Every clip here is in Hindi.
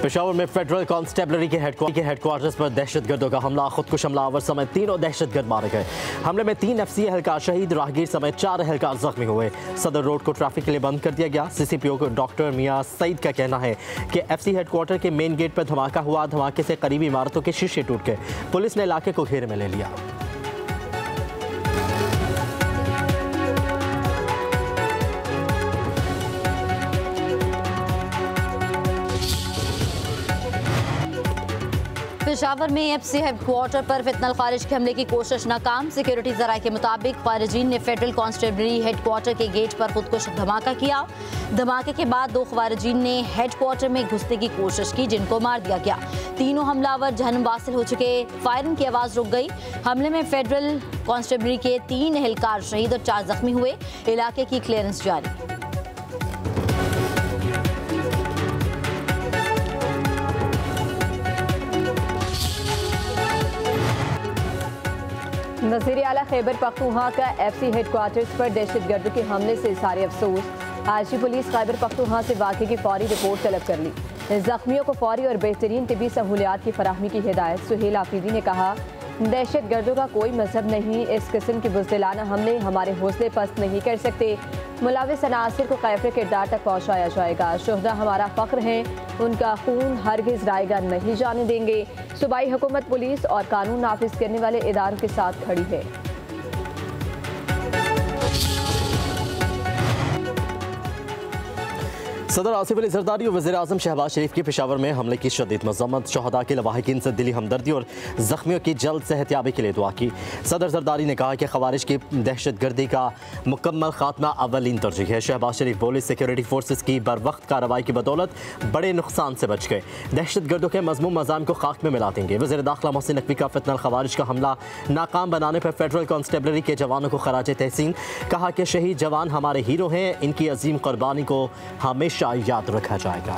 पेशावर में फेडरल कांस्टेबलरी के हेडक्वार्टर्स पर दहशतगर्दों का हमला, खुदकुश हमलावर समेत 3 दहशतगर्द मारे गए। हमले में 3 FC एहलकार शहीद, राहगीर समेत 4 एहलकार जख्मी हुए। सदर रोड को ट्रैफिक के लिए बंद कर दिया गया। CCPO को डॉक्टर मियां सईद का कहना है कि FC हेडक्वार्टर के मेन गेट पर धमाका हुआ। धमाके से करीबी इमारतों के शीशे टूट गए। पुलिस ने इलाके को घेरे में ले लिया। पेशावर में FC हेडक्वार्टर पर फितनल खारिज के हमले की कोशिश नाकाम। सिक्योरिटी जराये के मुताबिक खारिजीन ने फेडरल कांस्टेबलरी हेडक्वार्टर के गेट पर खुदकुश धमाका किया। धमाके के बाद 2 खारिजीन ने हेडक्वार्टर में घुसने की कोशिश की, जिनको मार दिया गया। तीनों हमलावर जहन्नुम वासिल हो चुके। फायरिंग की आवाज रुक गई। हमले में फेडरल कांस्टेबलरी के 3 एहलकार शहीद और 4 जख्मी हुए। इलाके की क्लियरेंस जारी। वज़ीर आला खैबर पख्तूनख्वा का FC हेडक्वार्टर्स पर दहशतगर्दों के हमले से इज़हार अफसोस। आईजी पुलिस खैबर पख्तूनख्वा से वाक़े की फौरी रिपोर्ट तलब कर ली। जख्मियों को फौरी और बेहतरीन तिबी सहूलियात की फराहमी की हिदायत। सुहेल आफरीदी ने कहा, दहशतगर्दों का कोई मजहब नहीं। इस किस्म के बुज़दिलाना हमले हमारे हौसले पस्त नहीं कर सकते। मुलविस अनासिर को कैफ़े किरदार तक पहुँचाया जाएगा। शुहदा हमारा फ़ख्र हैं, उनका खून हरगिज़ रायगा नहीं जाने देंगे। सूबाई हुकूमत पुलिस और कानून नाफिज करने वाले इदारों के साथ खड़ी है। सदर आसिफ अली जरदारी और वज़ीर आज़म शहबाज शरीफ की पेशावर में हमले की शदीद मज़म्मत। शहदा के लवाहिकीन से दिली हमदर्दी और ज़ख्मियों की जल्द सेहतियाबी के लिए दुआ की। सदर जरदारी ने कहा कि ख़वारिज की दहशतगर्दी का मुकम्मल खात्मा अवलीन तरजीह है। शहबाज शरीफ बोले, सिक्योरिटी फोर्सेस की बर वक्त कार्रवाई की बदौलत बड़े नुकसान से बच गए। दहशतगर्दों के मज़मूम मज़ाम को खाक में मिला देंगे। वज़ीर दाखिला मोहसिन नकवी का फितनल ख़वारिज का हमला नाकाम बनाने पर फेडरल कांस्टेबलरी के जवानों को खराज तहसीन। कहा कि शहीद जवान हमारे हीरो हैं, इनकी अजीम कुर्बानी को हमेशा याद रखा जाएगा।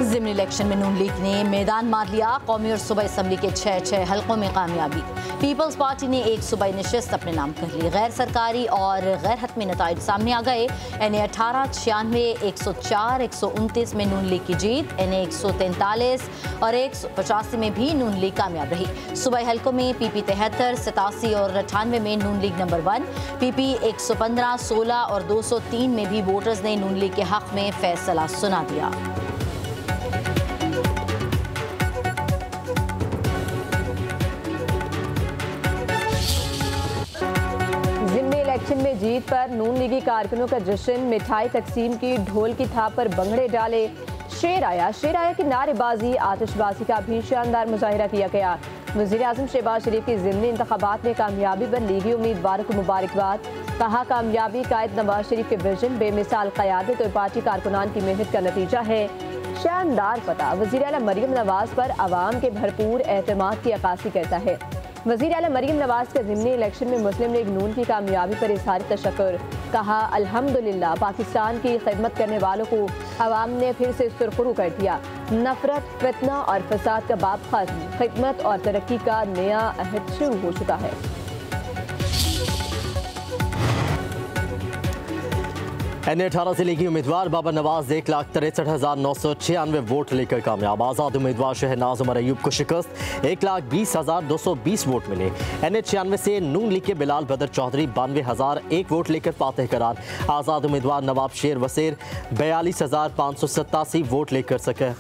ज़िमनी इलेक्शन में नून लीग ने मैदान मार लिया। कौमी और सूबाई असम्बली के 6 हल्कों में कामयाबी। पीपल्स पार्टी ने 1 सूबाई नशिस्त अपने नाम कर ली। गैर सरकारी और गैर हतमी नताइज सामने आ गए। NA 18 96 104 129 में नून लीग की जीत। NA 143 और 185 में भी नून लीग कामयाब रही। सूबाई हल्कों में PP 73 87 और 98 में नून लीग नंबर 1। PP 115 16 और 203 में भी वोटर्स ने नून लीग के हक में फैसला सुना दिया। इलेक्शन में जीत पर नून लीगी कारकुनों का जश्न। मिठाई तकसीम की, ढोल की थाप पर भंगड़े डाले। शेर आया की नारेबाजी, आतिशबाजी का भी शानदार मुजाहिरा किया गया। वज़ीर आज़म शहबाज शरीफ की ज़िमनी इंतखाबात में कामयाबी पर लीगी उम्मीदवारों को मुबारकबाद। कहा, कामयाबी कायद नवाज शरीफ के विजन, बेमिसाल क़यादत और पार्टी कारकुनान की मेहनत का नतीजा है। शानदार फतह वज़ीर आला मरियम नवाज पर आवाम के भरपूर एतमाद की अक्कासी करता है। वज़ीर आला मरियम नवाज के ज़िमनी इलेक्शन में मुस्लिम लीग नून की कामयाबी पर इज़हार तशक्कुर। कहा, अल्हम्दुलिल्लाह पाकिस्तान की खिदमत करने वालों को अवाम ने फिर से सुरखरू कर दिया। नफरत, फितना और फसाद का बाब खत्म। खिदमत और तरक्की का नया अहद शुरू हो चुका है। NA 18 से लीगी उम्मीदवार बाबर नवाज 1,63,996 वोट लेकर कामयाब। आज़ाद उम्मीदवार शहनाज उमर अयूब को शिकस्त, 1,20,220 वोट मिले। NA 96 से नून लीग के बिलाल बदर चौधरी 92,001 वोट लेकर फातह करार। आज़ाद उम्मीदवार नवाब शेर वसीर 42,587 वोट लेकर सके।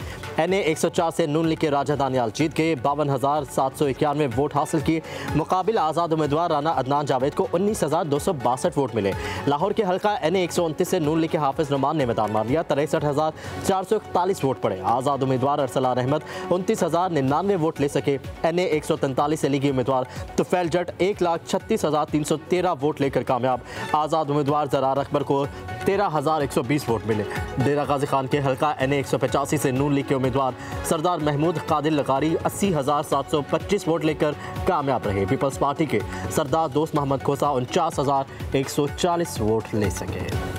NA 104 से नून लीग के राजा दानियाल जीत के 52,791 वोट हासिल किए। मुकाबिल आज़ाद उम्मीदवार राना अदनान जावेद को 19,262 वोट मिले। लाहौर के हल्का NA 129 से नून लीग के हाफिज नुमान ने मैदान मार लिया। 63,441 वोट पड़े। आज़ाद उम्मीदवार अरसलान अहमद 29,099 वोट ले सके। NA 143 से लीगी उम्मीदवार तुफैल जट 1,36,313 वोट लेकर कामयाब। आज़ाद उम्मीदवार जरार अकबर को 13,120 वोट मिले। डेरा गाजी खान के हल्का NA 185 से नून लीग के उम्मीदवार सरदार महमूद कादिर लगारी 80,725 वोट लेकर कामयाब रहे। पीपल्स पार्टी के सरदार दोस्त मोहम्मद खोसा 49,140 वोट ले सके।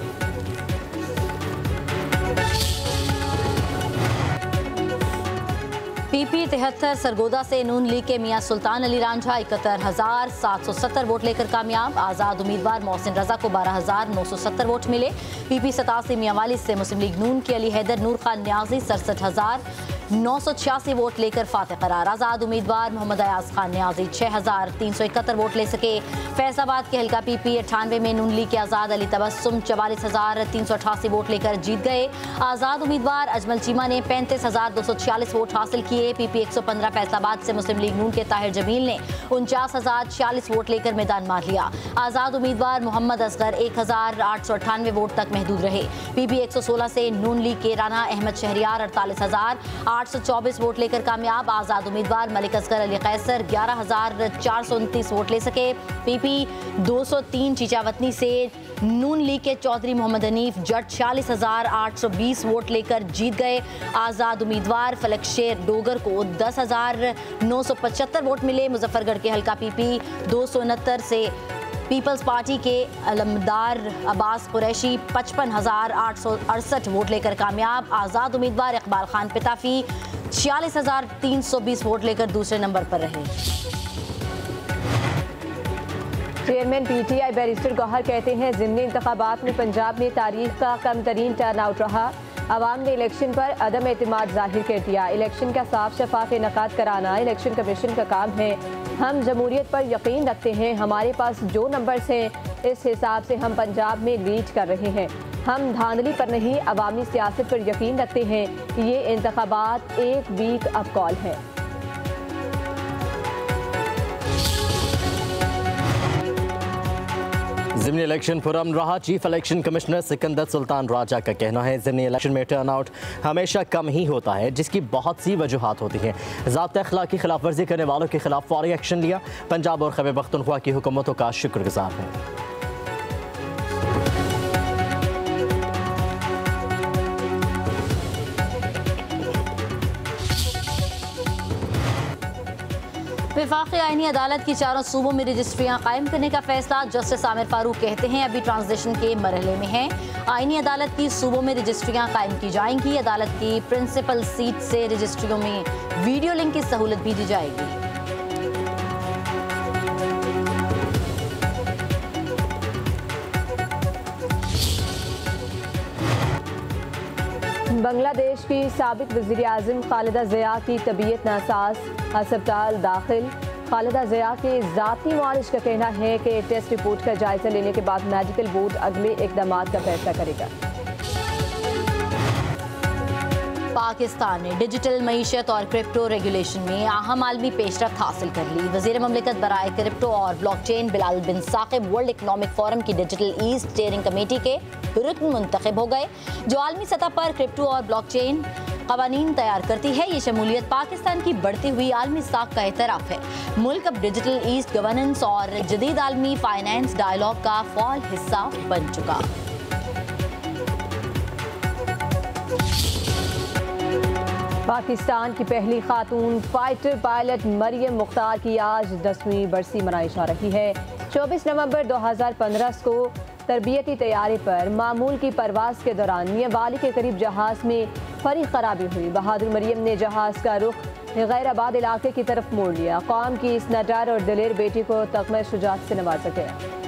PP 73 सरगोदा से नून लीग के मियां सुल्तान अली रांझा 71,770 वोट लेकर कामयाब। आज़ाद उम्मीदवार मोहसिन रजा को 12,970 वोट मिले। PP 87 मियांवाली से मुस्लिम लीग नून के अली हैदर नूर खान न्याजी 67,986 वोट लेकर फातह करार। आज़ाद उम्मीदवार मोहम्मद अयाज खान न्याजी 6,371 वोट ले सके। फैसलाबाद के हल्का PP 98 में नून लीग के आज़ाद अली तबस्सुम 44,388 वोट लेकर जीत गए। आज़ाद उम्मीदवार अजमल चीमा ने 35,246 वोट हासिल किए। PP 115 फैसलाबाद से मुस्लिम लीग नून के ताहिर जमील ने 49,046 वोट लेकर मैदान मार लिया। आज़ाद उम्मीदवार मोहम्मद असगर 1,898 वोट तक महदूद रहे। PP 116 से नून लीग के राना अहमद शहरियार 48,824 वोट लेकर कामयाब। आज़ाद उम्मीदवार मलिक असगर अली कैसर 11,429 वोट ले सके। PP 203 चीचावतनी से नून लीग के चौधरी मोहम्मद हनीफ जट 46,820 वोट लेकर जीत गए। आज़ाद उम्मीदवार फलक शेर डोगर को 10,975 वोट मिले। मुजफ्फरगढ़ के हल्का PP 269 से पीपल्स पार्टी के अलमदार अब्बास कुरैशी 55,868 वोट लेकर कामयाब। आज़ाद उम्मीदवार इकबाल खान पिताफी 46,320 वोट लेकर दूसरे नंबर पर रहे। चेयरमैन PTI बैरिस्टर गौहर कहते हैं ज़िमनी इंतखाबात में पंजाब में तारीख का कम तरीन टर्न आउट रहा। अवाम ने इलेक्शन पर अदम एतमाद जाहिर कर दिया। इलेक्शन का साफ शफाफ इनकाद कराना इलेक्शन कमीशन का काम है। हम जमहूरियत पर यकीन रखते हैं। हमारे पास जो नंबर्स हैं इस हिसाब से हम पंजाब में लीड कर रहे हैं। हम धांधली पर नहीं अवामी सियासत पर यकीन रखते हैं। ये इंतखाबात एक वीक अप कॉल है। ज़िमनी इलेक्शन पुरअमन रहा। Chief election commissioner Sikandar Sultan Raja का कहना है ज़िमनी इलेक्शन में टर्न आउट हमेशा कम ही होता है, जिसकी बहुत सी वजूहात होती हैं। ज़ाब्ता अखलाक की खिलाफ वर्जी करने वालों के खिलाफ फौरी एक्शन लिया। पंजाब और खैबर पख्तूनख्वा की हुकूमतों का शुक्रगुजार हूँ। वफाकी आईनी अदालत की चारों सूबों में रजिस्ट्रियाँ कायम करने का फैसला। जस्टिस आमिर फारूक कहते हैं अभी ट्रांजिशन के मरहले में है। आईनी अदालत की सूबों में रजिस्ट्रियाँ कायम की जाएंगी। अदालत की प्रिंसिपल सीट से रजिस्ट्रियों में वीडियो लिंक की सहूलत भी दी जाएगी। बांग्लादेश की साबिक वज़ीर आज़म खालिदा ज़िया की तबीयत नासाज, अस्पताल दाखिल। खालिदा ज़िया के ज़ाती मुआलिज का कहना है कि टेस्ट रिपोर्ट का जायजा लेने के बाद मेडिकल बोर्ड अगले इक़दामात का फैसला करेगा। पाकिस्तान ने डिजिटल मईशत और क्रिप्टो रेगुलेशन में अहम आलमी पेशरफ्त हासिल कर ली। वज़ीर ममलिकत बराए क्रिप्टो और ब्लॉकचेन बिलाल बिन साकिब वर्ल्ड इकनॉमिक फोरम की डिजिटल ईस्ट स्टीयरिंग कमेटी के रुकन मुंतखब हो गए, जो आलमी सतह पर क्रिप्टो और ब्लॉकचेन कवानीन तैयार करती है। ये शमूलियत पाकिस्तान की बढ़ती हुई आलमी साख का एतराफ़ है। मुल्क अब डिजिटल ईस्ट गवर्नेंस और जदीद आलमी फाइनेंस डायलॉग का फ़ाल हिस्सा बन चुका। पाकिस्तान की पहली खातून फाइटर पायलट मरियम मुख्तार की आज 10वीं बरसी मनाई जा रही है। 24 नवंबर 2015 को तरबियती तैयारी पर मामूल की परवाज के दौरान मियांवाली के करीब जहाज में फरी खराबी हुई। बहादुर मरियम ने जहाज का रुख गैराबाद इलाके की तरफ मोड़ लिया। कौम की इस नडार और दिलेर बेटी को तगमे शुजात से नवाजा गया।